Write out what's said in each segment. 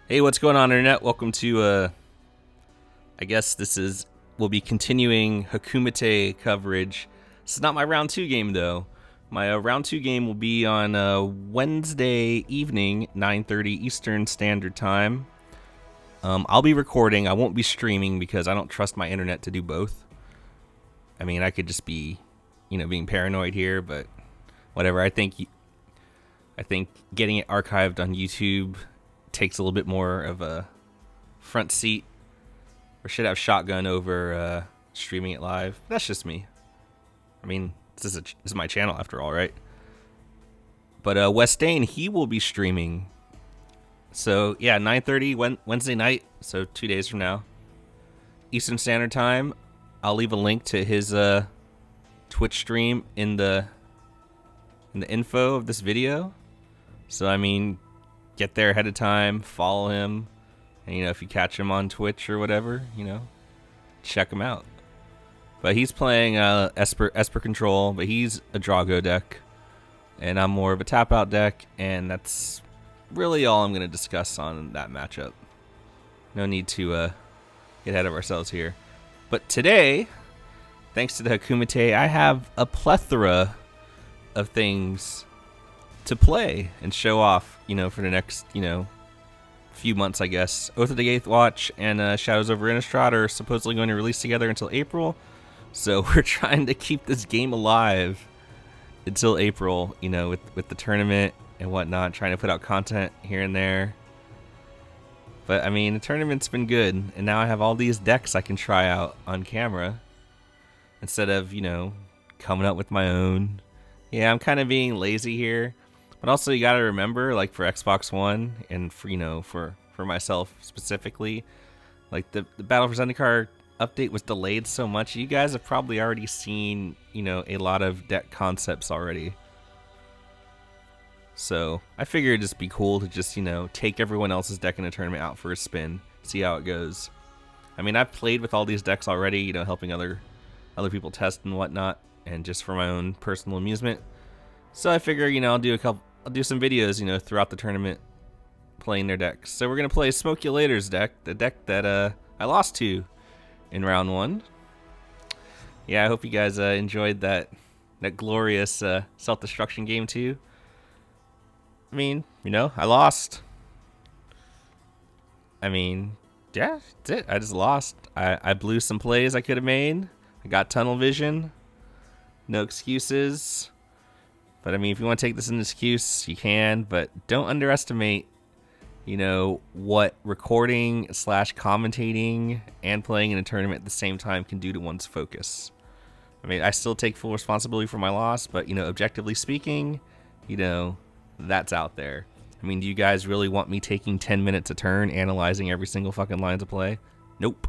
Hey, what's going on, internet? Welcome to, I guess we'll be continuing Hakumite coverage. This is not my round 2 game, though. My round 2 game will be on Wednesday evening, 9:30 Eastern Standard Time. I'll be recording. I won't be streaming because I don't trust my internet to do both. I mean, I could just be, being paranoid here, but whatever. I think getting it archived on YouTube takes a little bit more of a front seat, or should have shotgun over streaming it live. That's just me. I mean, this is my channel after all, right? But Wes Dane, he will be streaming. So yeah, 9:30 Wednesday night. So 2 days from now, Eastern Standard Time. I'll leave a link to his Twitch stream in the info of this video. So I mean, get there ahead of time, follow him, and if you catch him on Twitch or whatever, check him out. But he's playing Esper Control, but he's a Drago deck, and I'm more of a tap out deck, and that's really all I'm going to discuss on that matchup. No need to get ahead of ourselves here. But today, thanks to the Hakumite, I have a plethora of things to play and show off, for the next, few months, I guess. Oath of the Eighth Watch and Shadows over Innistrad are supposedly going to release together until April. So we're trying to keep this game alive until April, with the tournament and whatnot, trying to put out content here and there. But, I mean, the tournament's been good, and now I have all these decks I can try out on camera instead of, coming up with my own. Yeah, I'm kind of being lazy here. But also, you got to remember, like, for Xbox One and, for myself specifically, like, the Battle for Zendikar update was delayed so much. You guys have probably already seen, a lot of deck concepts already. So, I figured it'd just be cool to just, take everyone else's deck in a tournament out for a spin, see how it goes. I mean, I've played with all these decks already, helping other people test and whatnot, and just for my own personal amusement. So I figure, I'll do some videos, throughout the tournament playing their decks. So we're going to play smokyalaterz deck, the deck that I lost to in round 1. Yeah, I hope you guys enjoyed that glorious self-destruction game too. I mean, I lost. I mean, yeah, that's it. I just lost. I blew some plays I could have made. I got tunnel vision. No excuses. But, I mean, if you want to take this as an excuse, you can. But don't underestimate, what recording / commentating and playing in a tournament at the same time can do to one's focus. I mean, I still take full responsibility for my loss. But, objectively speaking, that's out there. I mean, do you guys really want me taking 10 minutes a turn analyzing every single fucking line of play? Nope.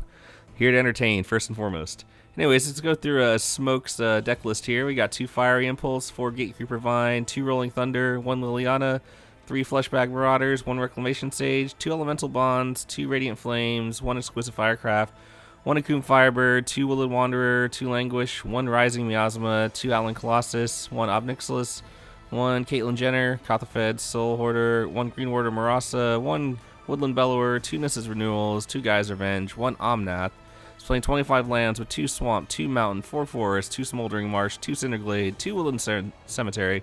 Here to entertain, first and foremost. Anyways, let's go through Smoke's deck list here. We got 2 Fiery Impulse, 4 Gatecreeper Vine, 2 Rolling Thunder, 1 Liliana, 3 Fleshbag Marauders, 1 Reclamation Sage, 2 Elemental Bonds, 2 Radiant Flames, 1 Exquisite Firecraft, 1 Akoum Firebird, 2 Woodland Wanderer, 2 Languish, 1 Rising Miasma, 2 Outland Colossus, 1 Nixilis, 1 Caitlyn Jenner, Kothophed, Soul Hoarder, 1 Greenwarden Murasa, 1 Woodland Bellower, 2 Nissa's Renewals, 2 Gaea's Revenge, 1 Omnath. He's playing 25 lands with 2 Swamp, 2 Mountain, 4 Forest, 2 Smoldering Marsh, 2 Cinderglade, 2 Woodland Cemetery,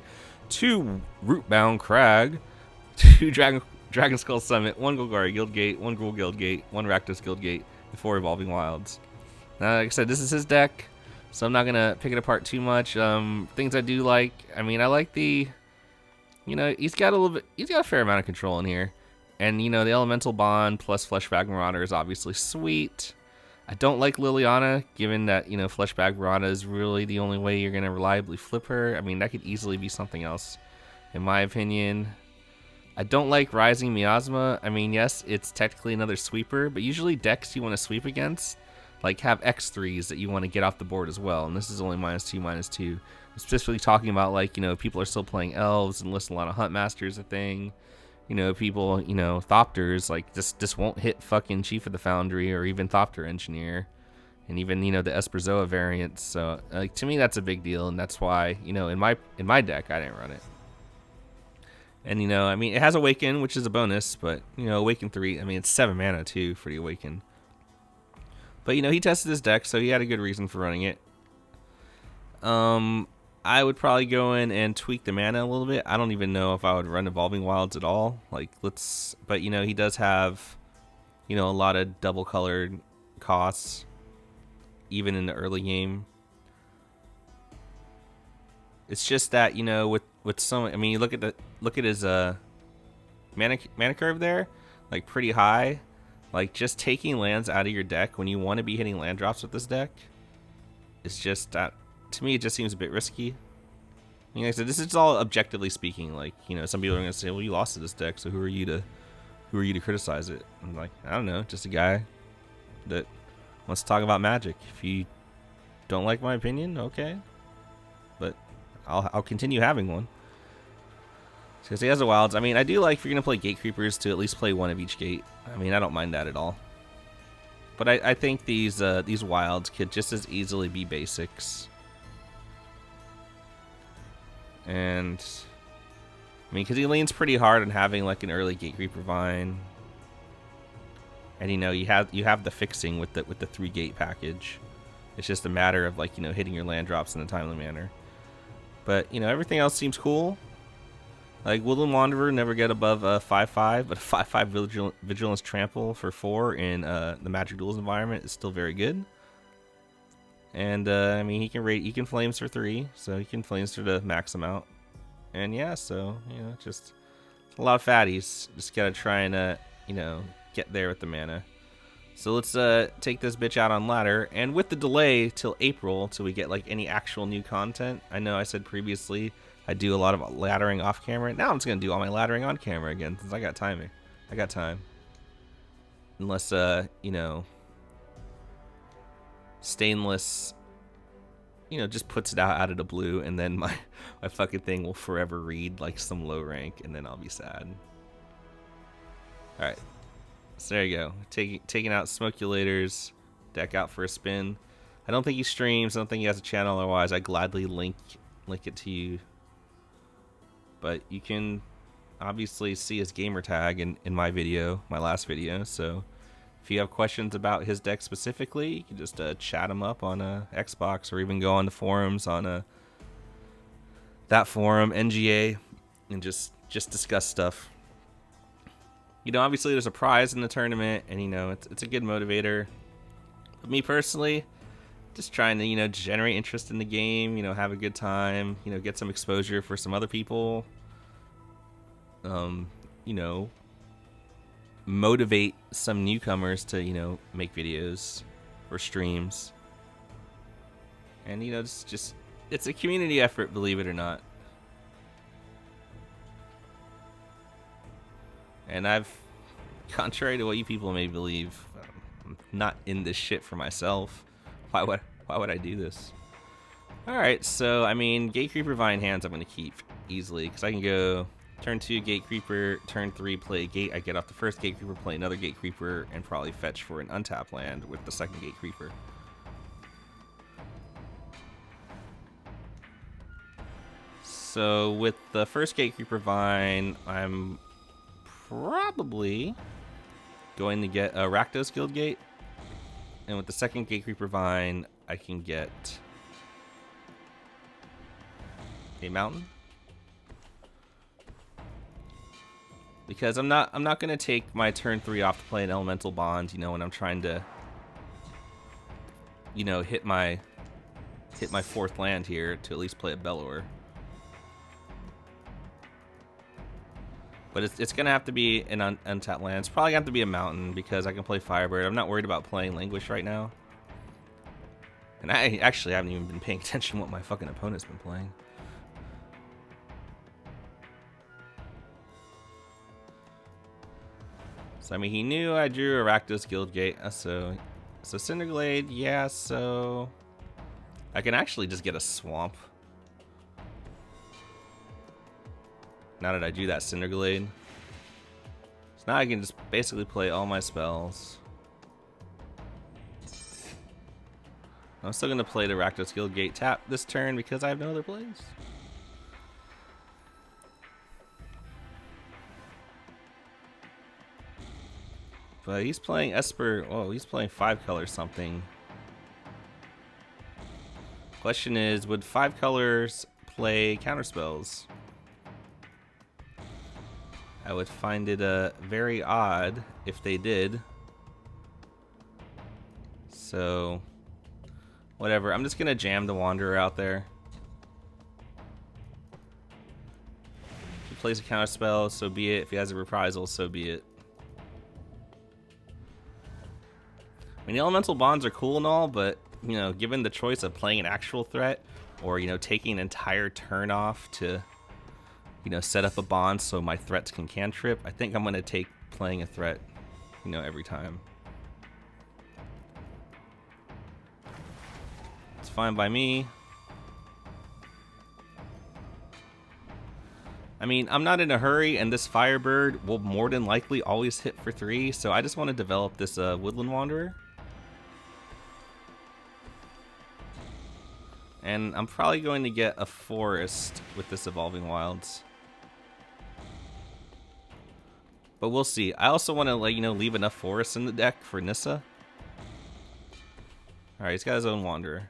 2 Rootbound Crag, 2 Dragon Skull Summit, 1 Golgari Guildgate, 1 Gruul Guildgate, 1 Rakdos Guildgate, and 4 Evolving Wilds. Now, like I said, this is his deck, so I'm not going to pick it apart too much. Things I do like, I mean, I like the, he's got a fair amount of control in here. And, the Elemental Bond plus Fleshbag Marauder is obviously sweet. I don't like Liliana, given that, Fleshbag Marauder is really the only way you're going to reliably flip her. I mean, that could easily be something else, in my opinion. I don't like Rising Miasma. I mean, yes, it's technically another sweeper, but usually decks you want to sweep against, like, have X3s that you want to get off the board as well, and this is only -2, -2. I'm specifically talking about, like, people are still playing Elves and list a lot of Huntmasters a thing. People, Thopters, like, just won't hit fucking Chief of the Foundry or even Thopter Engineer. And even, the Esperzoa variants. So, like, to me, that's a big deal, and that's why, in my deck, I didn't run it. And, you know, I mean, it has Awaken, which is a bonus, but, you know, Awaken 3, I mean, it's 7 mana, too, for the Awaken. But, you know, he tested his deck, so he had a good reason for running it. I would probably go in and tweak the mana a little bit. I don't even know if I would run Evolving Wilds at all. Like, but, you know, he does have, you know, a lot of double-colored costs, even in the early game. It's just that, you know, with some, I mean, look at his mana curve there, like pretty high. Like just taking lands out of your deck when you want to be hitting land drops with this deck, it's just that, to me it just seems a bit risky. I mean, like I said, this is all objectively speaking. Like, you know, some people are gonna say, well, you lost to this deck, so who are you to criticize it? I'm like, I don't know, just a guy that wants to talk about Magic. If you don't like my opinion, okay, but I'll continue having one. Because he has the wilds. I mean, I do like, if you're going to play Gatecreepers, to at least play one of each gate. I mean, I don't mind that at all. But I think these wilds could just as easily be basics. And, I mean, because he leans pretty hard on having, like, an early Gatecreeper Vine. And, you know, you have the fixing with the 3-gate package. It's just a matter of, like, you know, hitting your land drops in a timely manner. But, you know, everything else seems cool. Like, Woodland Wanderer never get above a 5/5, but a 5/5 Vigilance Trample for 4 in the Magic Duels environment is still very good. And, I mean, he can Flames for 3, so he can Flames for the max amount. And, yeah, so, you know, just a lot of fatties. Just gotta try and, you know, get there with the mana. So let's take this bitch out on ladder, and with the delay till April till we get like any actual new content. I know I said previously I do a lot of laddering off camera. Now I'm just gonna do all my laddering on camera again since I got timing. I got time. Unless you know, Stainless, you know, just puts it out of the blue, and then my fucking thing will forever read like some low rank, and then I'll be sad. All right. So there you go. Taking out smokyalaterz, deck out for a spin. I don't think he streams. I don't think he has a channel. Otherwise, I gladly link it to you. But you can obviously see his gamer tag in my video, my last video. So if you have questions about his deck specifically, you can just chat him up on Xbox, or even go on the forums on that forum, NGA, and just discuss stuff. You know, obviously there's a prize in the tournament, and, you know, it's a good motivator. But me personally, just trying to, you know, generate interest in the game, you know, have a good time, you know, get some exposure for some other people. You know, motivate some newcomers to, you know, make videos or streams. And, you know, it's a community effort, believe it or not. And contrary to what you people may believe, I'm not in this shit for myself. Why would I do this? Alright, so, I mean, Gatecreeper Vine hands I'm going to keep easily, because I can go turn 2 Gatecreeper, turn 3 play a Gate. I get off the first Gatecreeper, play another Gatecreeper, and probably fetch for an untap land with the second Gatecreeper. So, with the first Gatecreeper Vine, I'm probably going to get a Rakdos Guild Gate, and with the second Gatecreeper Vine, I can get a Mountain, because I'm not gonna take my turn 3 off to play an Elemental Bond, you know, when I'm trying to, you know, hit my 4th land here to at least play a Bellower. But it's going to have to be an untapped land. It's probably going to have to be a Mountain, because I can play Firebird. I'm not worried about playing Languish right now. And I actually haven't even been paying attention to what my fucking opponent's been playing. So, I mean, he knew I drew a Rakdos Guild Gate. So Cinderglade, yeah, so I can actually just get a Swamp. Now that I do that Cinderglade. So now I can just basically play all my spells. I'm still going to play the Rakdos Guild Gate tap this turn because I have no other plays. But he's playing Esper. Oh, he's playing 5-color something. Question is, would 5 colors play counterspells? I would find it very odd if they did. So, whatever. I'm just gonna jam the Wanderer out there. If he plays a counterspell, so be it. If he has a reprisal, so be it. I mean, the elemental bonds are cool and all, but, you know, given the choice of playing an actual threat or, you know, taking an entire turn off to, you know, set up a bond so my threats can cantrip, I think I'm going to take playing a threat, you know, every time. It's fine by me. I mean, I'm not in a hurry, and this Firebird will more than likely always hit for 3, so I just want to develop this Woodland Wanderer. And I'm probably going to get a forest with this Evolving Wilds. But we'll see. I also want to, like, you know, leave enough forests in the deck for Nissa. Alright, he's got his own Wanderer.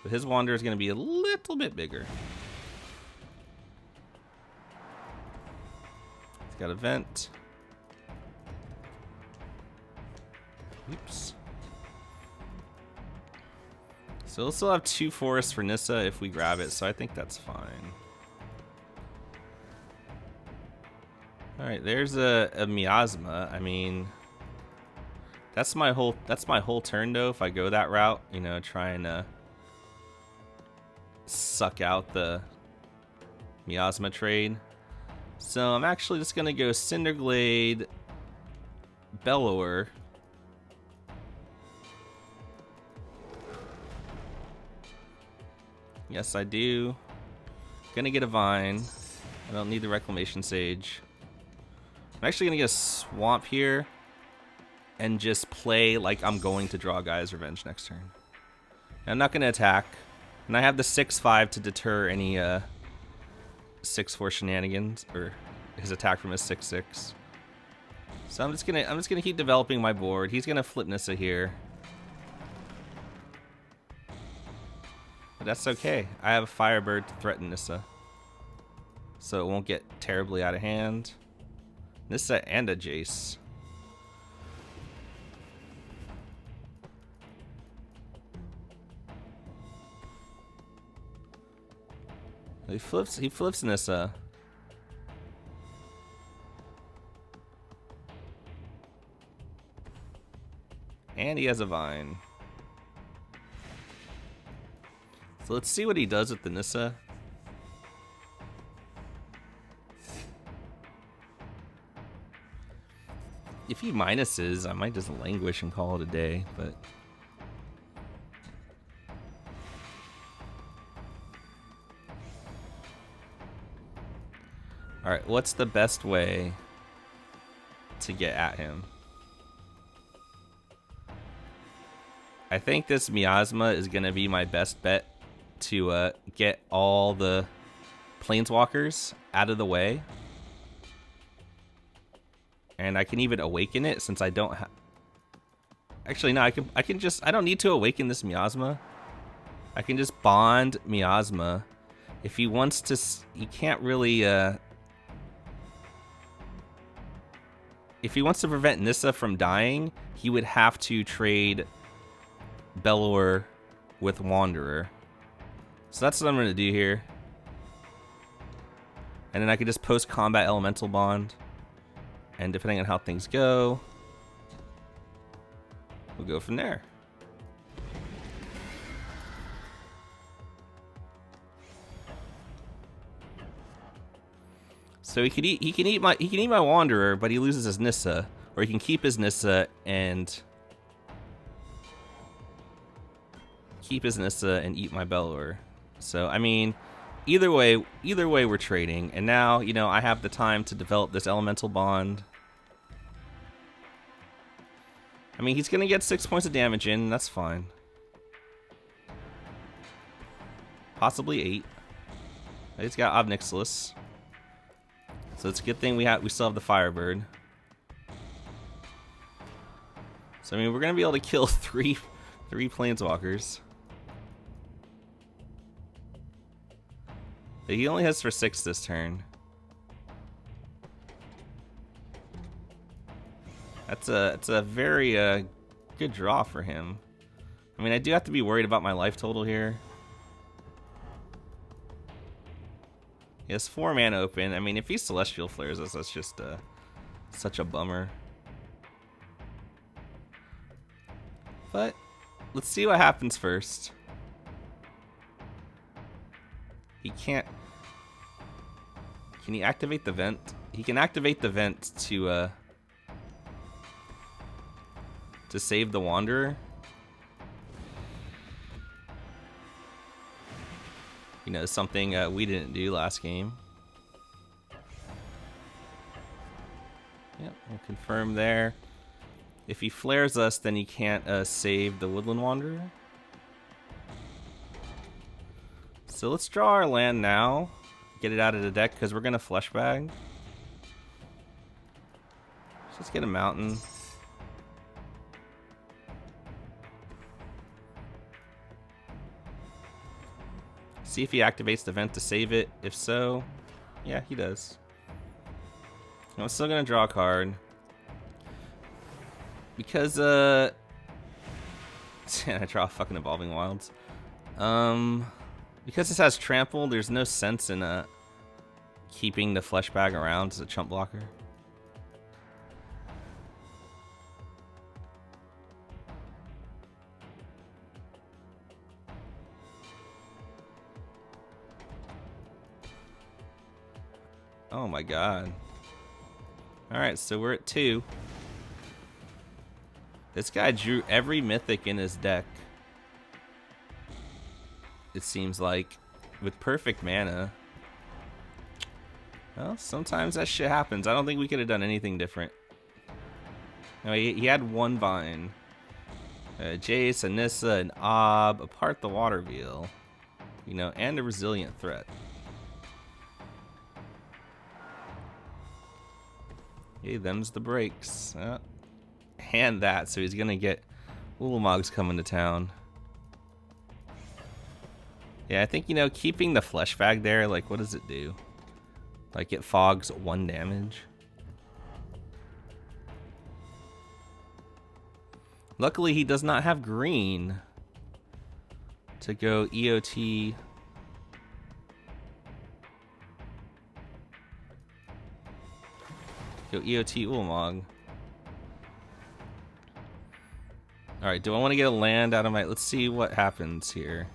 But his Wanderer is going to be a little bit bigger. He's got a vent. Oops. So we'll still have 2 forests for Nissa if we grab it, so I think that's fine. Alright, there's a Miasma. I mean, that's my whole turn though, if I go that route, you know, trying to suck out the Miasma trade. So I'm actually just gonna go Cinderglade, Bellower. Yes, I do. Gonna get a Vine. I don't need the Reclamation Sage. I'm actually gonna get a Swamp here and just play like I'm going to draw Gaia's Revenge next turn. I'm not gonna attack, and I have the 6/5 to deter any 6/4 shenanigans or his attack from his 6/6. So I'm just gonna keep developing my board. He's gonna flip Nissa here. But that's okay. I have a Firebird to threaten Nissa, so it won't get terribly out of hand. Nissa and a Jace. He flips Nissa. And he has a Vine. So let's see what he does with the Nissa. If he minuses, I might just Languish and call it a day, but... Alright, what's the best way to get at him? I think this Miasma is going to be my best bet to get all the Planeswalkers out of the way. And I can even awaken it since I don't have... Actually, no, I can just... I don't need to awaken this Miasma. I can just bond Miasma. If he wants to... He can't really... If he wants to prevent Nissa from dying, he would have to trade Bellower with Wanderer. So that's what I'm going to do here. And then I can just post-combat Elemental Bond. And depending on how things go, we'll go from there. So he can eat my Wanderer, but he loses his Nissa, or he can keep his Nissa and eat my Bellower. So I mean, either way we're trading, and now, you know, I have the time to develop this Elemental Bond. I mean, he's gonna get 6 points of damage in, that's fine. Possibly 8. He's got Nixilis. So it's a good thing we still have the Firebird. So, I mean, we're going to be able to kill three planeswalkers. But he only has for 6 this turn. It's a very good draw for him. I mean, I do have to be worried about my life total here. He has 4 mana open. I mean, if he Celestial Flares us, that's just such a bummer. But let's see what happens first. He can't. Can he activate the vent? He can activate the vent to save the Wanderer. You know, something we didn't do last game. Yep, we'll confirm there. If he flares us, then he can't save the Woodland Wanderer. So let's draw our land now. Get it out of the deck because we're going to Fleshbag. Let's just get a mountain. See if he activates the vent to save it. If so, yeah, he does. I'm still going to draw a card. Because, I draw fucking Evolving Wilds. Because this has Trample, there's no sense in keeping the Fleshbag around as a chump blocker. Oh my god. Alright, so we're at 2. This guy drew every mythic in his deck. It seems like, with perfect mana. Well, sometimes that shit happens. I don't think we could have done anything different. No, he had 1 Vine. Jace, a Nissa, an Ob, apart the Water Wheel. You know, and a Resilient Threat. Hey, them's the breaks. Hand that, so he's gonna get Ulamog's coming to town. Yeah, I think, you know, keeping the Fleshbag there, like, what does it do? Like, it fogs 1 damage. Luckily, he does not have green to go EOT. Go EOT Ulamog. Alright, do I want to get a land out of my... Let's see what happens here.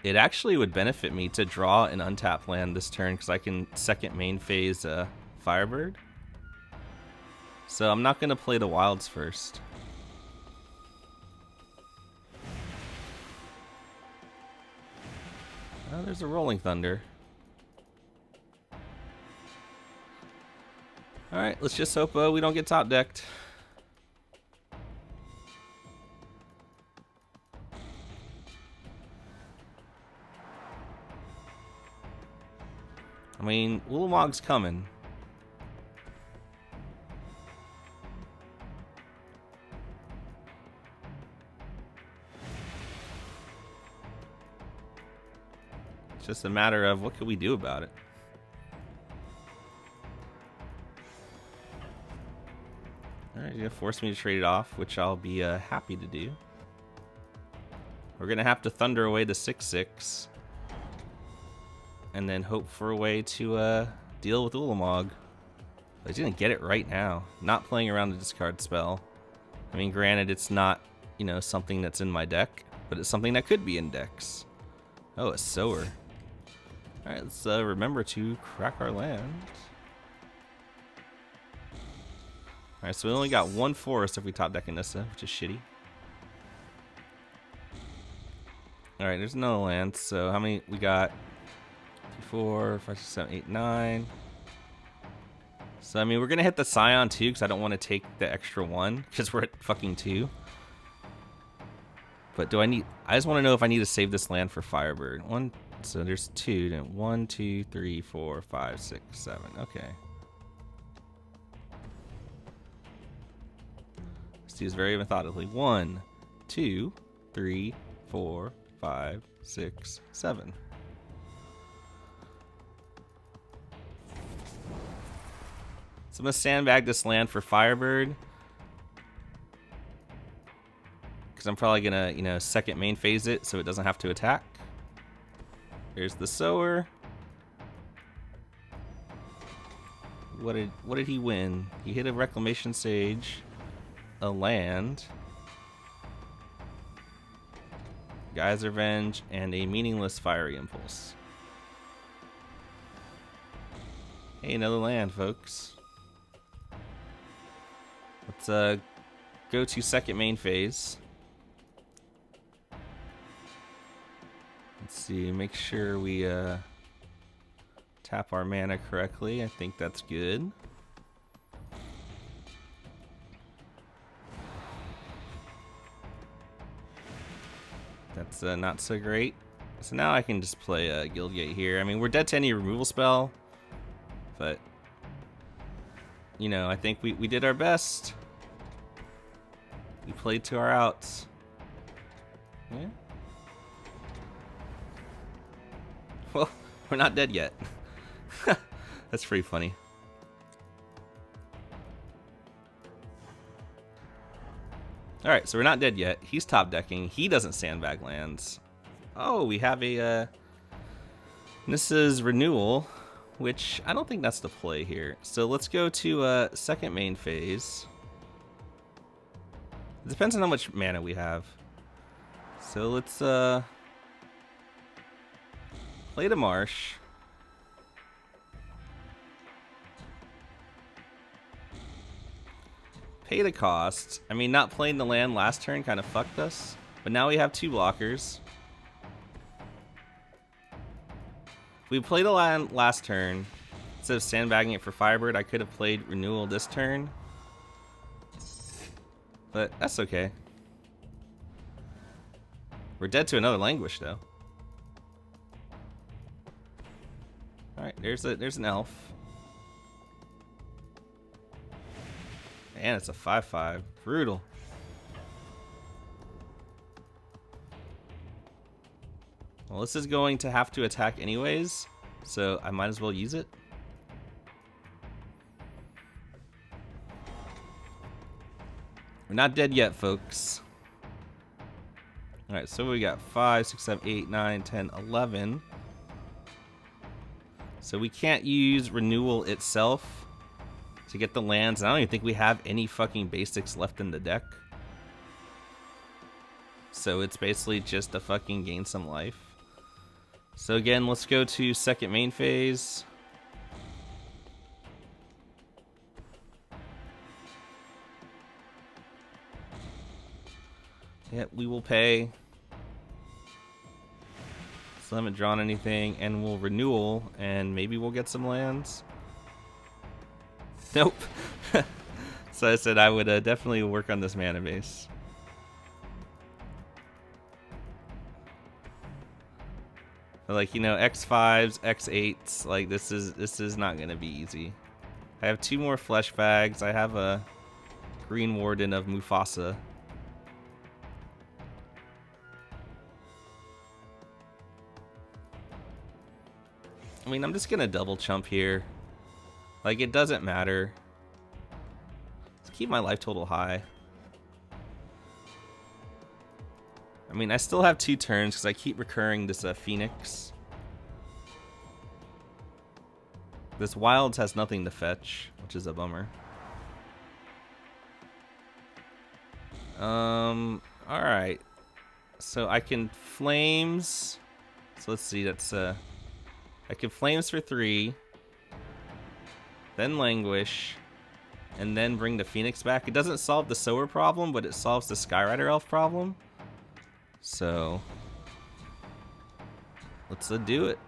It actually would benefit me to draw an untapped land this turn because I can second main phase Firebird. So I'm not going to play the wilds first. Oh, there's a Rolling Thunder. Alright, let's just hope we don't get top decked. I mean, Ulamog's coming. It's just a matter of what can we do about it. Alright, you're gonna force me to trade it off, which I'll be happy to do. We're gonna have to thunder away the 6/6. And then hope for a way to deal with Ulamog. But he's gonna get it right now. Not playing around the discard spell. I mean, granted, it's not, you know, something that's in my deck, but it's something that could be in decks. Oh, a Sower. Alright, let's remember to crack our land. Alright, so we only got 1 forest if we top deck a Nissa, which is shitty. Alright, there's no land, so how many we got? 4, 5, 6, 7, 8, 9. So, I mean, we're going to hit the Scion too because I don't want to take the extra 1 because we're at fucking 2. But do I need... I just want to know if I need to save this land for Firebird. So there's 2. 1, 2, 3, 4, 5, 6, 7. Okay. Let's use very methodically. 1, 2, 3, 4, 5, 6, 7. So I'm gonna sandbag this land for Firebird. Because I'm probably gonna, you know, second main phase it so it doesn't have to attack. There's the sower. What did he win? He hit a Reclamation Sage, a land, Gaea's Revenge, and a meaningless Fiery Impulse. Hey, another land, folks. Let's go to second main phase. Let's see, make sure we tap our mana correctly. I think that's good. That's not so great. So now I can just play Guildgate here. I mean, we're dead to any removal spell, but you know, I think we did our best. We played to our outs. Yeah. Well, we're not dead yet. That's pretty funny. Alright, so we're not dead yet. He's top decking. He doesn't sandbag lands. Oh, we have a Nissa's Renewal, which I don't think that's the play here. So let's go to second main phase. It depends on how much mana we have. So let's play the Marsh. Pay the cost. I mean, not playing the land last turn kind of fucked us. But now we have 2 blockers. If we played the land last turn, instead of sandbagging it for Firebird, I could have played Renewal this turn. But that's okay. We're dead to another Languish, though. Alright, there's an elf. And it's a 5/5. Brutal. Well, this is going to have to attack anyways, so I might as well use it. We're not dead yet, folks. Alright, so we got 5, 6, 7, 8, 9, 10, 11. So we can't use Renewal itself to get the lands. I don't even think we have any fucking basics left in the deck. So it's basically just to fucking gain some life. So again, let's go to second main phase. Yep, we will pay. Still haven't drawn anything, and we'll Renewal, and maybe we'll get some lands. Nope. So I said I would definitely work on this mana base. But like, you know, X5s, X8s, like this is not gonna be easy. I have 2 more Fleshbags. I have a Greenwarden of Mufasa. I mean, I'm just gonna double chump here. Like, it doesn't matter. Let's keep my life total high. I mean, I still have 2 turns because I keep recurring this Phoenix. This Wilds has nothing to fetch, which is a bummer. Alright. So I can Flames. So let's see, that's I can Flames for 3. Then Languish, and then bring the Phoenix back. It doesn't solve the Sower problem, but it solves the Skyrider Elf problem. So let's do it.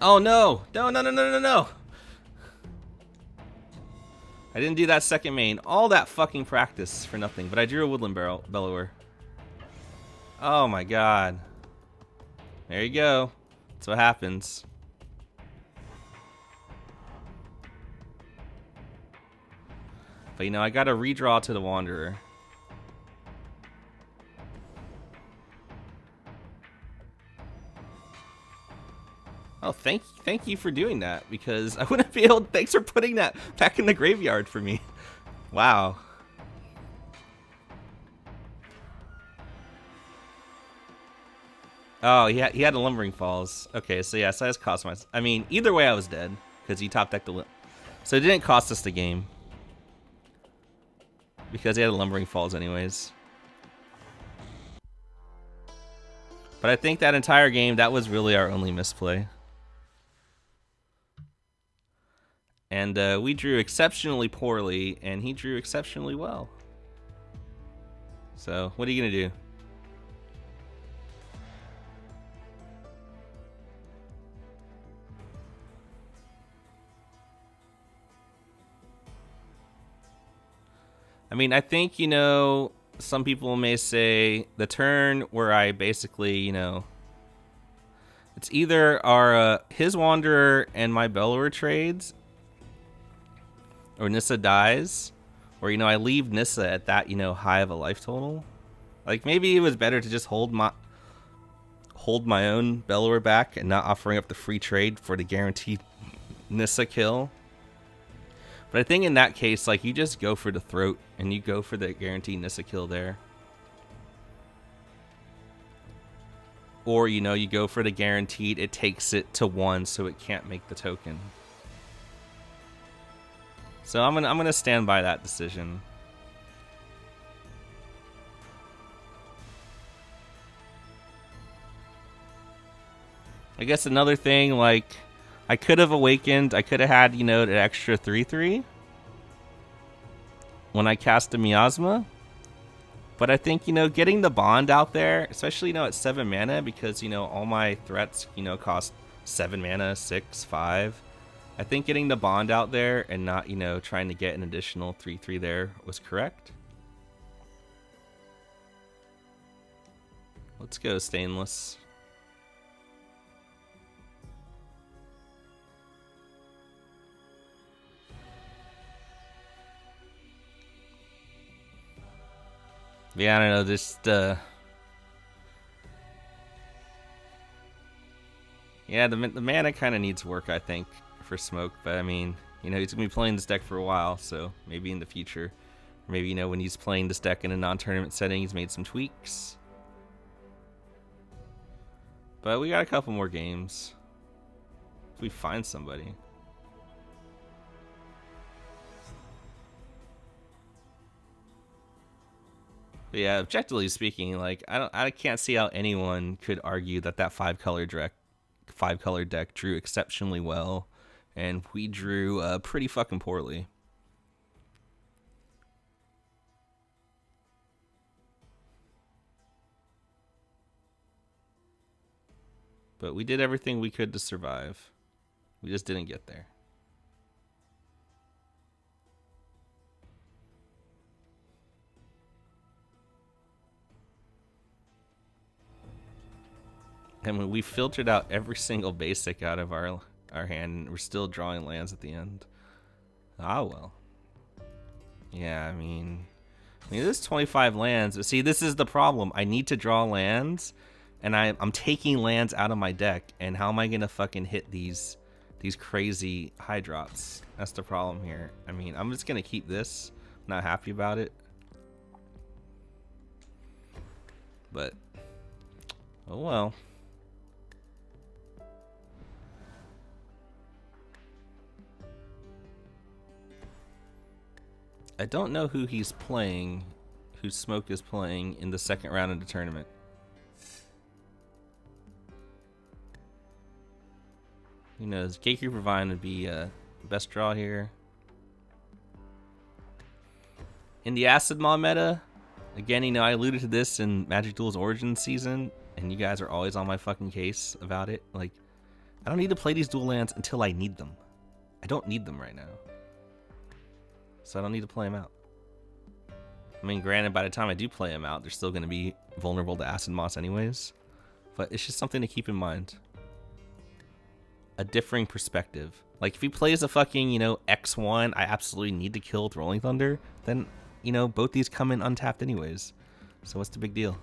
Oh no! No, no, no, no, no, no! I didn't do that second main. All that fucking practice for nothing, but I drew a Woodland Bellower. Oh my god. There you go. That's what happens. But, you know, I got to redraw to the Wanderer. Oh, thank you for doing that, because I wouldn't be able... Thanks for putting that back in the graveyard for me. Wow. Oh, he had a Lumbering Falls. Okay, so yeah, so that's cost my... I mean, either way I was dead, because he top decked the... So it didn't cost us the game. Because he had a Lumbering Falls anyways. But I think that entire game, that was really our only misplay. And we drew exceptionally poorly, and he drew exceptionally well. So, what are you going to do? I mean, I think, you know, some people may say the turn where I basically, you know, it's either our his Wanderer and my Bellower trades, or Nissa dies, or, you know, I leave Nissa at that, you know, high of a life total. Like, maybe it was better to just hold my own Bellower back and not offering up the free trade for the guaranteed Nissa kill. But I think in that case, like, you just go for the throat and you go for the guaranteed Nissa kill there. Or, you know, you go for the guaranteed, it takes it to 1 so it can't make the token. So I'm gonna stand by that decision. I guess another thing, like, I could have awakened, I could have had, you know, an extra 3/3 when I cast a Miasma. But I think, you know, getting the bond out there, especially, you know, at 7 mana, because, you know, all my threats, you know, cost 7 mana, 6, 5. I think getting the bond out there and not, you know, trying to get an additional 3/3 there was correct. Let's go Stainless. Yeah, I don't know, just, yeah, the mana kind of needs work, I think, for Smoke, but I mean, you know, he's going to be playing this deck for a while, so maybe in the future, or maybe, you know, when he's playing this deck in a non-tournament setting, he's made some tweaks. But we got a couple more games. If we find somebody. But yeah, objectively speaking, like, I can't see how anyone could argue that 5-color deck drew exceptionally well, and we drew pretty fucking poorly. But we did everything we could to survive. We just didn't get there. And when we filtered out every single basic out of our hand, we're still drawing lands at the end. Ah, well. Yeah, I mean, there's 25 lands. But see, this is the problem. I need to draw lands, and I'm taking lands out of my deck. And how am I gonna fucking hit these crazy high drops? That's the problem here. I mean, I'm just gonna keep this. I'm not happy about it. But, oh well. I don't know who he's playing, who Smoke is playing in the second round of the tournament. Who knows? Gatecreeper Vine would be best draw here. In the Acid Maw meta, again, you know, I alluded to this in Magic Duels Origins season, and you guys are always on my fucking case about it. Like, I don't need to play these dual lands until I need them. I don't need them right now. So I don't need to play them out. I mean, granted, by the time I do play them out, they're still going to be vulnerable to Acid Moss anyways. But it's just something to keep in mind. A differing perspective. Like, if he plays a fucking, X1, I absolutely need to kill with Rolling Thunder, then, both these come in untapped anyways. So what's the big deal?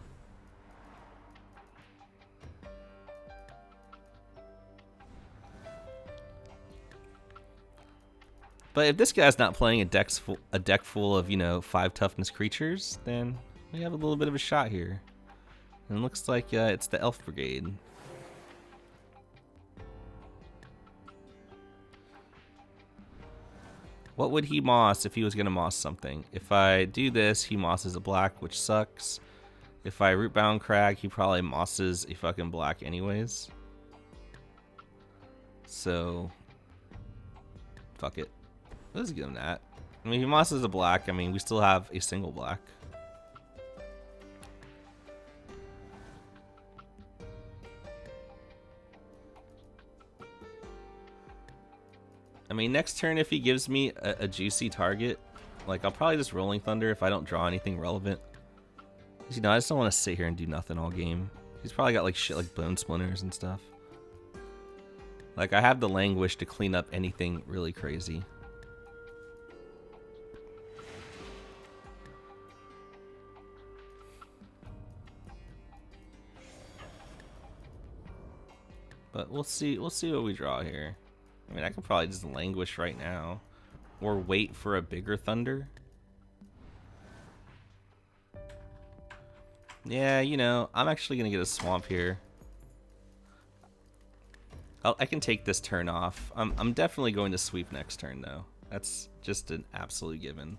But if this guy's not playing a deck full of, 5 toughness creatures, then we have a little bit of a shot here. And it looks like it's the Elf Brigade. What would he moss if he was going to moss something? If I do this, he mosses a black, which sucks. If I Rootbound Crag, he probably mosses a fucking black anyways. So, fuck it. Let's give him that. I mean, if he mosses a black, I mean, we still have a single black. I mean, next turn, if he gives me a juicy target, like, I'll probably just Rolling Thunder if I don't draw anything relevant. Because, I just don't want to sit here and do nothing all game. He's probably got, like, shit like Bone Splinters and stuff. Like, I have the Languish to clean up anything really crazy. But we'll see what we draw here. I mean, I could probably just Languish right now. Or wait for a bigger Thunder. Yeah, I'm actually going to get a Swamp here. I can take this turn off. I'm definitely going to sweep next turn, though. That's just an absolute given.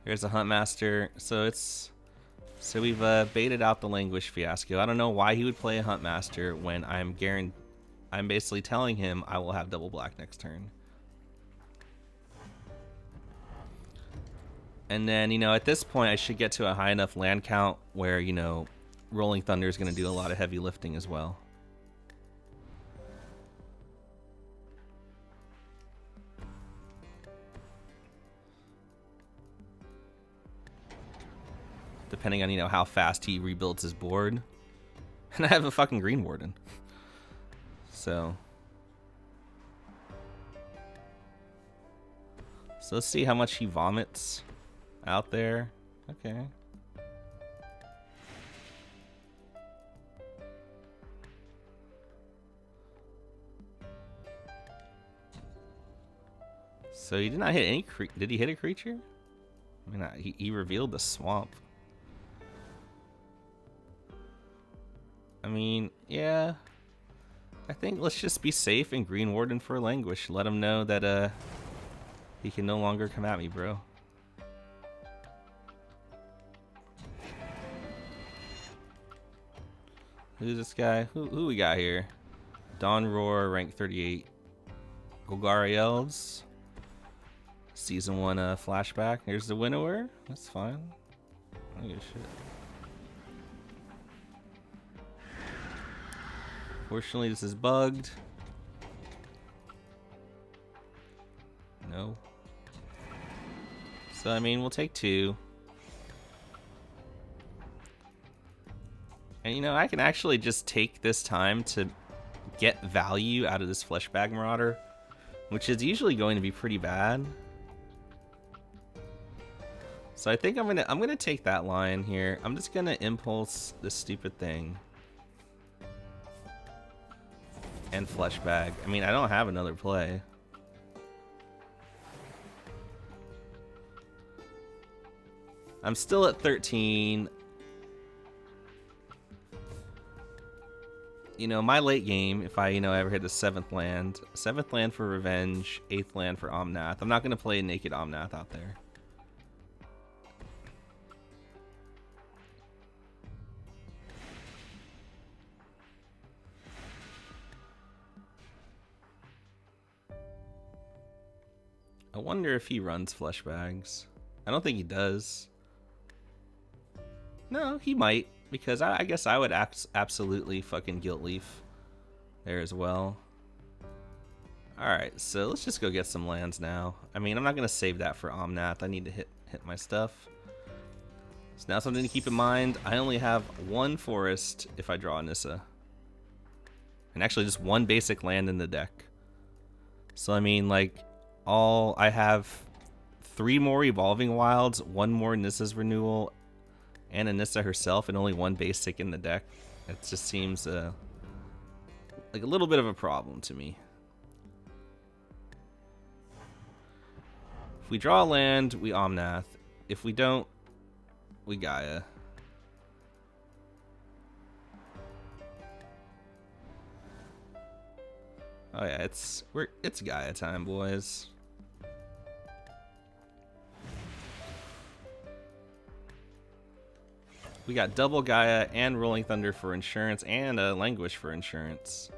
Here's a Huntmaster. So we've baited out the Languish fiasco. I don't know why he would play a Huntmaster when I'm basically telling him I will have double black next turn. And then, at this point, I should get to a high enough land count where, Rolling Thunder is going to do a lot of heavy lifting as well. Depending on, how fast he rebuilds his board. And I have a fucking Greenwarden. So let's see how much he vomits out there. Okay. So he did not hit any did he hit a creature? I mean, he revealed the swamp. I mean, yeah. I think let's just be safe in Greenwarden for Languish. Let him know that he can no longer come at me, bro. Who's this guy? Who we got here? Dawn Roar, rank 38. Golgari Elves. Season 1 flashback. Here's the winnower. That's fine. I don't give a shit. Fortunately, this is bugged. No. So, I mean, we'll take 2. And, I can actually just take this time to get value out of this Fleshbag Marauder, which is usually going to be pretty bad. So I think I'm gonna take that line here. I'm just gonna impulse this stupid thing. And Fleshbag. I mean, I don't have another play. I'm still at 13. My late game, if I, ever hit the 7th land for Revenge, 8th land for Omnath. I'm not going to play a naked Omnath out there. I wonder if he runs Fleshbags. I don't think he does. No, he might, because I guess I would absolutely fucking Guilt Leaf there as well. Alright, so let's just go get some lands now. I mean, I'm not going to save that for Omnath. I need to hit my stuff. So now something to keep in mind, I only have 1 forest if I draw a Nissa. And actually just one basic land in the deck. So I mean, like, I have 3 more Evolving Wilds, 1 more Nissa's Renewal, and a Nissa herself, and only 1 basic in the deck. It just seems like a little bit of a problem to me. If we draw a land, we Omnath. If we don't, we Gaea. Oh yeah, it's Gaea time, boys. We got double Gaea and Rolling Thunder for insurance, and a Languish for insurance.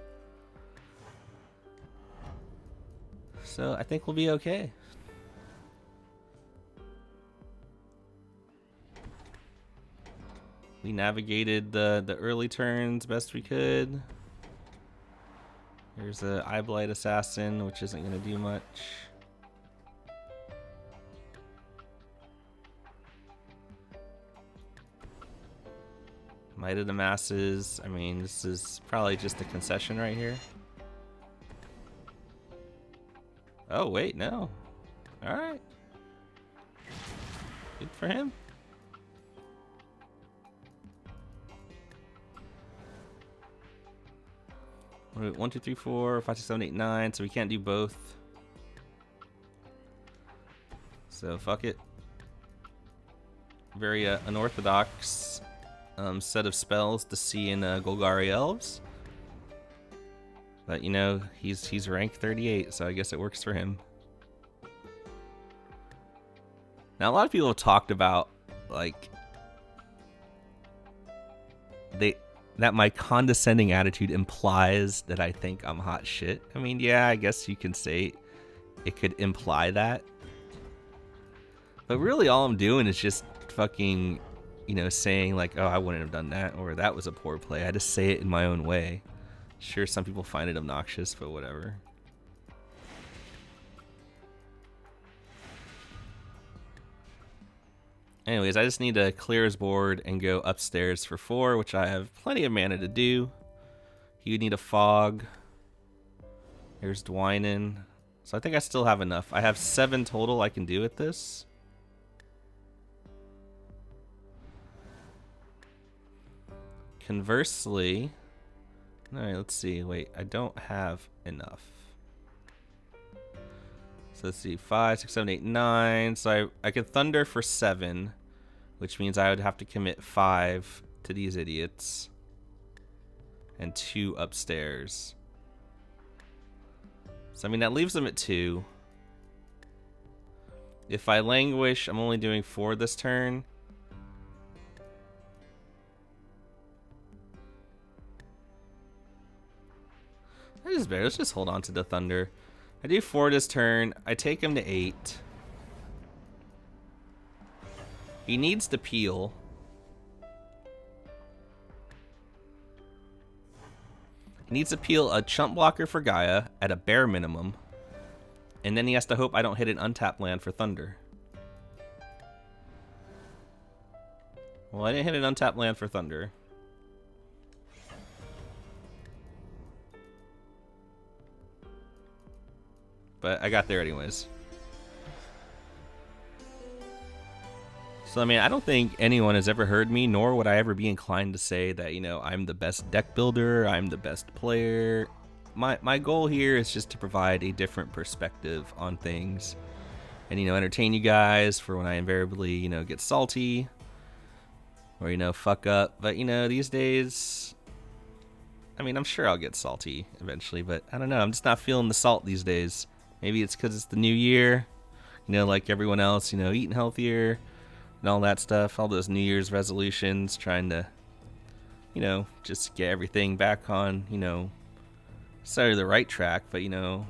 So I think we'll be okay. We navigated the early turns best we could. Here's a Eyeblight Assassin, which isn't going to do much. Might of the Masses. I mean, this is probably just a concession right here. Oh, wait, no. Alright. Good for him. One, two, three, four, 5, 6, 7, 8, 9. So we can't do both. So fuck it. Very unorthodox set of spells to see in Golgari elves. But you know, he's ranked 38, so I guess it works for him. Now a lot of people have talked about like that my condescending attitude implies that I think I'm hot shit. I mean, yeah, I guess you can say it could imply that. But really all I'm doing is just fucking, you know, saying like, oh, I wouldn't have done that, or that was a poor play. I just say it in my own way. Sure, some people find it obnoxious, but whatever. Anyways, I just need to clear his board and go upstairs for 4, which I have plenty of mana to do. He would need a Fog. Here's Dwynen. So I think I still have enough. I have 7 total I can do with this. Conversely, alright, let's see. Wait, I don't have enough. So let's see, 5, 6, 7, 8, 9. So I could Thunder for 7, which means I would have to commit 5 to these idiots. And 2 upstairs. So I mean, that leaves them at 2. If I Languish, I'm only doing 4 this turn. That is better. Let's just hold on to the Thunder. I do 4 this turn. I take him to 8. He needs to peel. He needs to peel a chump blocker for Gaea at a bare minimum. And then he has to hope I don't hit an untapped land for Thunder. Well, I didn't hit an untapped land for Thunder. But I got there anyways. So, I mean, I don't think anyone has ever heard me, nor would I ever be inclined to say that, you know, I'm the best deck builder, I'm the best player. My goal here is just to provide a different perspective on things. And, you know, entertain you guys for when I invariably, you know, get salty. Or, you know, fuck up. But, you know, these days, I mean, I'm sure I'll get salty eventually, but I don't know. I'm just not feeling the salt these days. Maybe it's because it's the new year, you know, like everyone else, you know, eating healthier and all that stuff, all those New Year's resolutions, trying to, you know, just get everything back on, you know, sorry, the right track, but, you know,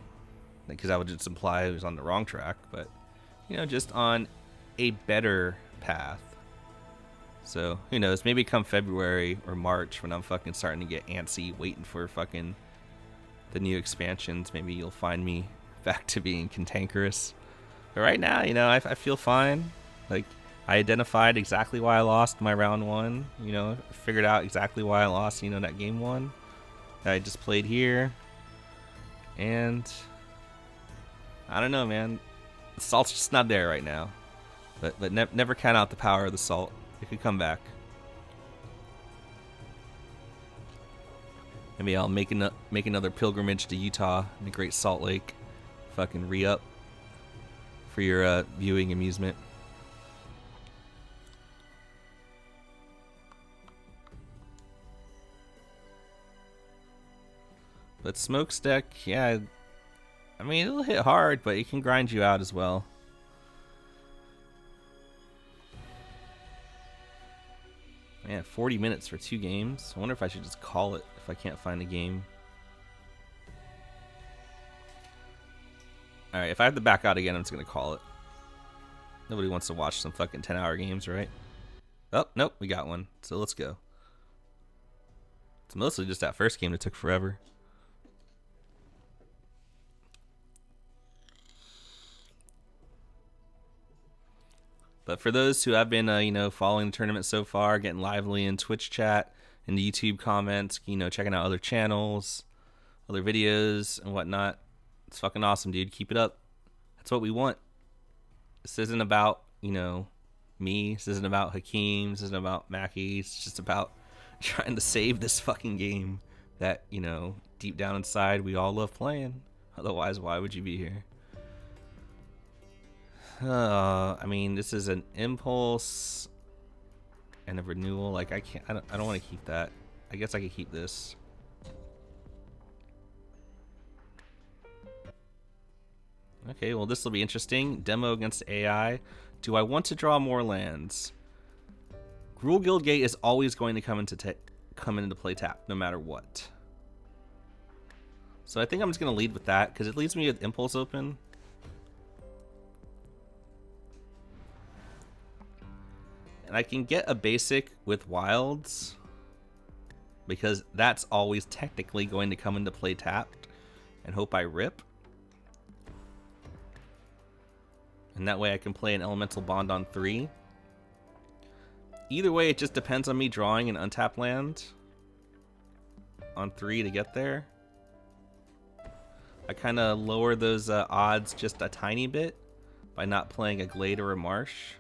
because I would just imply it was on the wrong track, but, you know, just on a better path. So, who knows, maybe come February or March when I'm fucking starting to get antsy, waiting for fucking the new expansions, maybe you'll find me back to being cantankerous. But right now, you know, I feel fine. Like, I identified exactly why I lost my round 1. You know, figured out exactly why I lost, you know, that game 1. I just played here. And I don't know, man. The salt's just not there right now. But never count out the power of the salt. It could come back. Maybe I'll make another pilgrimage to Utah in the Great Salt Lake. Fucking re-up for your viewing amusement. But Smokestack, yeah, I mean, it'll hit hard, but it can grind you out as well. Man, 40 minutes for 2 games. I wonder if I should just call it if I can't find a game. Alright, if I have to back out again, I'm just going to call it. Nobody wants to watch some fucking 10-hour games, right? Oh, nope, we got one. So let's go. It's mostly just that first game that took forever. But for those who have been, following the tournament so far, getting lively in Twitch chat, in the YouTube comments, checking out other channels, other videos, and whatnot, it's fucking awesome, dude. Keep it up. That's what we want. This isn't about, me. This isn't about Hakeem. This isn't about Mackie. It's just about trying to save this fucking game that, deep down inside, we all love playing. Otherwise, why would you be here? I mean, this is an impulse and a renewal. Like, I don't want to keep that. I guess I could keep this. Okay, well, this will be interesting. Demo against AI. Do I want to draw more lands? Gruul Guild Gate is always going to come into play tap, no matter what. So I think I'm just going to lead with that, because it leaves me with impulse open. And I can get a basic with wilds, because that's always technically going to come into play tapped, and hope I rip. And that way I can play an elemental bond on 3. Either way, it just depends on me drawing an untapped land on 3 to get there. I kind of lower those odds just a tiny bit by not playing a Glade or a Marsh.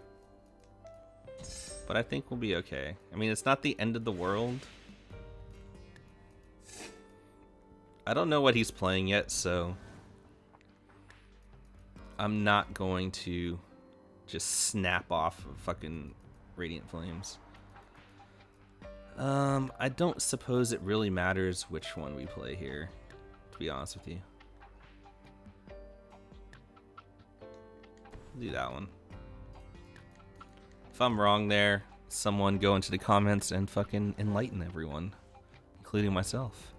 But I think we'll be okay. I mean, it's not the end of the world. I don't know what he's playing yet, so I'm not going to just snap off of fucking Radiant Flames. I don't suppose it really matters which one we play here, to be honest with you. Do that one. If I'm wrong there, someone go into the comments and fucking enlighten everyone, including myself.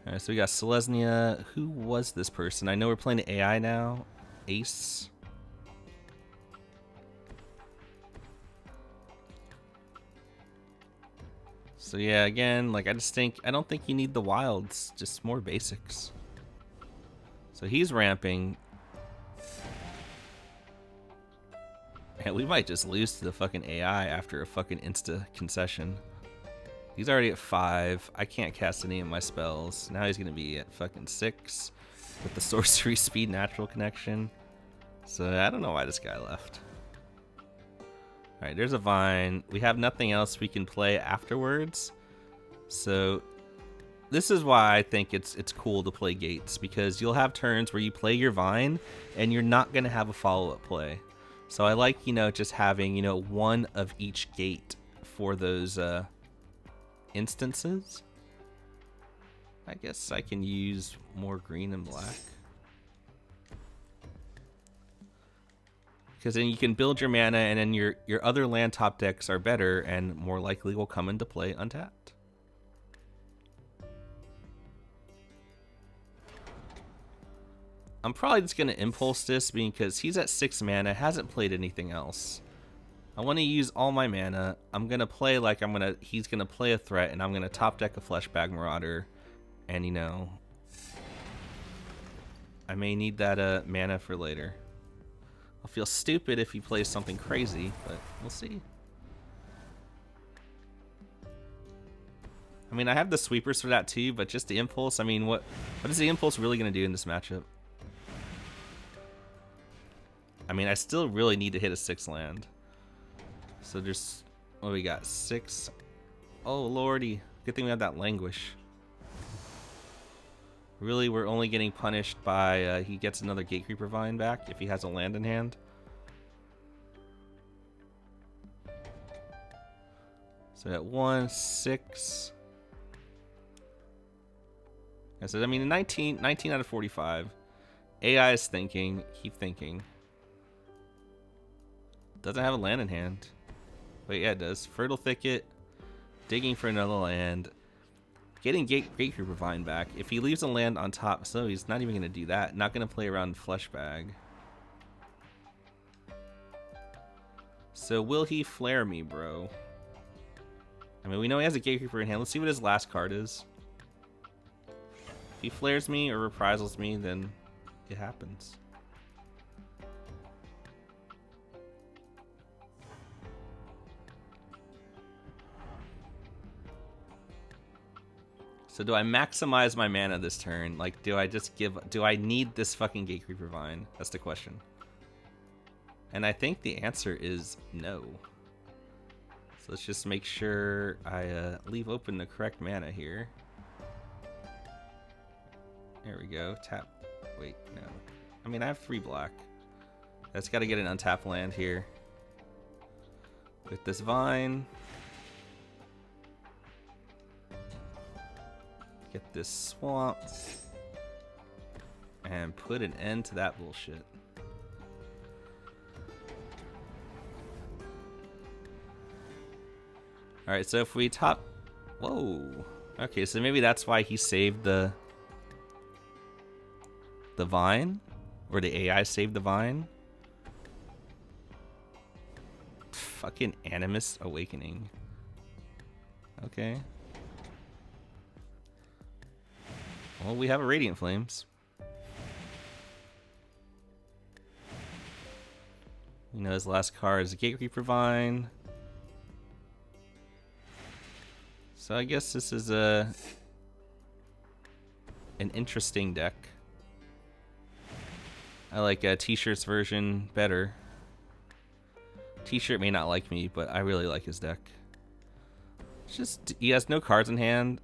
Alright, so we got Selesnya. Who was this person? I know we're playing the AI now. Ace. So yeah, again, like I don't think you need the wilds, just more basics. So he's ramping. And we might just lose to the fucking AI after a fucking insta concession. He's already at 5. I can't cast any of my spells. Now he's gonna be at fucking 6 with the sorcery speed natural connection. So I don't know why this guy left. Alright, there's a vine. We have nothing else we can play afterwards. So this is why I think it's cool to play gates, because you'll have turns where you play your vine and you're not gonna have a follow-up play. So I like, just having, one of each gate for those instances. I guess I can use more green and black. Because then you can build your mana, and then your other land top decks are better and more likely will come into play untapped. I'm probably just going to impulse this because he's at 6 mana, hasn't played anything else. I want to use all my mana. I'm going to play like he's going to play a threat, and I'm going to top deck a Fleshbag Marauder. And, I may need that mana for later. I'll feel stupid if he plays something crazy, but we'll see. I mean, I have the sweepers for that too, but just the impulse. I mean, what is the impulse really going to do in this matchup? I mean, I still really need to hit a 6 land. So there's, what do we got? 6. Oh lordy, good thing we have that Languish. Really, we're only getting punished by he gets another Gatecreeper Vine back if he has a land in hand. So at 1, 6. I mean, 19 out of 45. AI is thinking. Keep thinking. Doesn't have a land in hand. Wait, yeah, it does. Fertile Thicket. Digging for another land. Getting Gatecreeper Vine back. If he leaves a land on top, so he's not even going to do that. Not going to play around Fleshbag. So will he flare me, bro? I mean, we know he has a Gatecreeper in hand. Let's see what his last card is. If he flares me or reprisals me, then it happens. So do I maximize my mana this turn? Like, do I need this fucking Gatecreeper Vine? That's the question. And I think the answer is no. So let's just make sure I leave open the correct mana here. There we go. Tap. Wait, no. I mean, I have 3 black. That's got to get an untapped land here. With this Vine. Get this Swamp. And put an end to that bullshit. Alright, so if we top... Whoa. Okay, so maybe that's why he saved the Vine? Or the AI saved the Vine? Fucking Animus Awakening. Okay. Well, we have a Radiant Flames. You know, his last card is a Gatecreeper Vine. So I guess this is an interesting deck. I like T-Shirt's version better. T-Shirt may not like me, but I really like his deck. It's just, he has no cards in hand,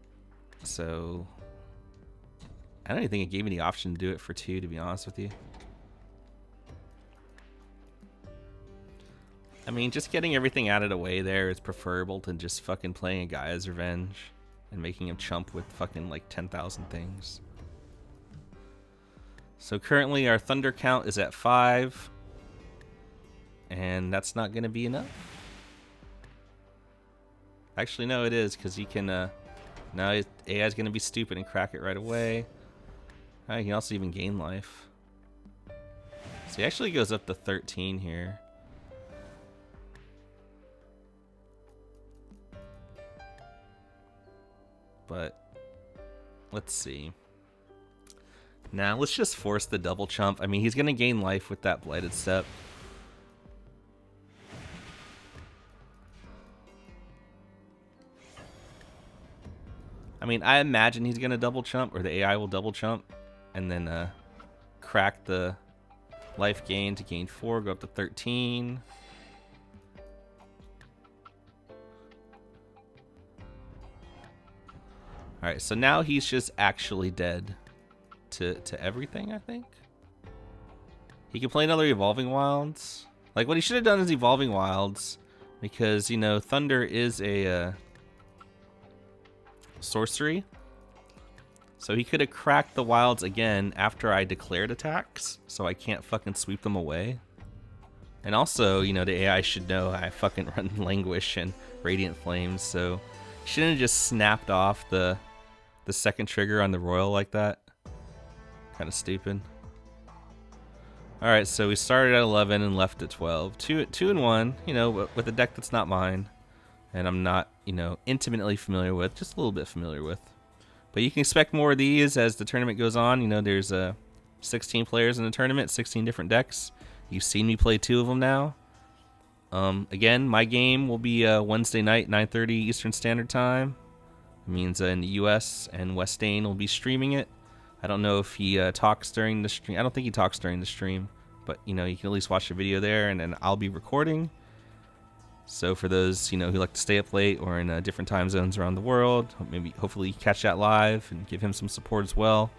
so I don't even think it gave me the option to do it for 2, to be honest with you. I mean, just getting everything out of the way there is preferable to just fucking playing a Gaea's Revenge and making him chump with fucking like 10,000 things. So currently our Thunder count is at 5. And that's not going to be enough. Actually, no, it is, because he can... now AI is going to be stupid and crack it right away. He can also even gain life. So he actually goes up to 13 here. But let's see. Now let's just force the double chump. I mean, he's going to gain life with that Blighted Step. I mean, I imagine he's going to double chump, or the AI will double chump, and then crack the life gain to gain 4, go up to 13. Alright, so now he's just actually dead to everything, I think. He can play another Evolving Wilds. Like, what he should have done is Evolving Wilds, because, you know, Thunder is a... sorcery, so he could have cracked the wilds again after I declared attacks, so I can't fucking sweep them away. And also, you know, the AI should know I fucking run Languish and Radiant Flames, so shouldn't have just snapped off the second trigger on the Royal like that. Kind of stupid. Alright, so we started at 11 and left at 12. 2 and 1, you know, with a deck that's not mine. And I'm not, you know, intimately familiar with, just a little bit familiar with. But you can expect more of these as the tournament goes on. You know, there's 16 players in the tournament, 16 different decks. You've seen me play 2 of them now. Again, my game will be Wednesday night, 9:30 Eastern Standard Time. It means in the U.S. and Westain will be streaming it. I don't know if he talks during the stream. I don't think he talks during the stream, but you know, you can at least watch the video there, and then I'll be recording. So for those, who like to stay up late or in different time zones around the world, hopefully catch that live and give him some support as well.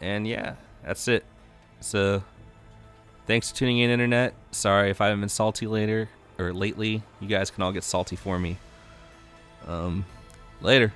And yeah, that's it. So thanks for tuning in, internet. Sorry if I haven't been salty lately. You guys can all get salty for me. Later.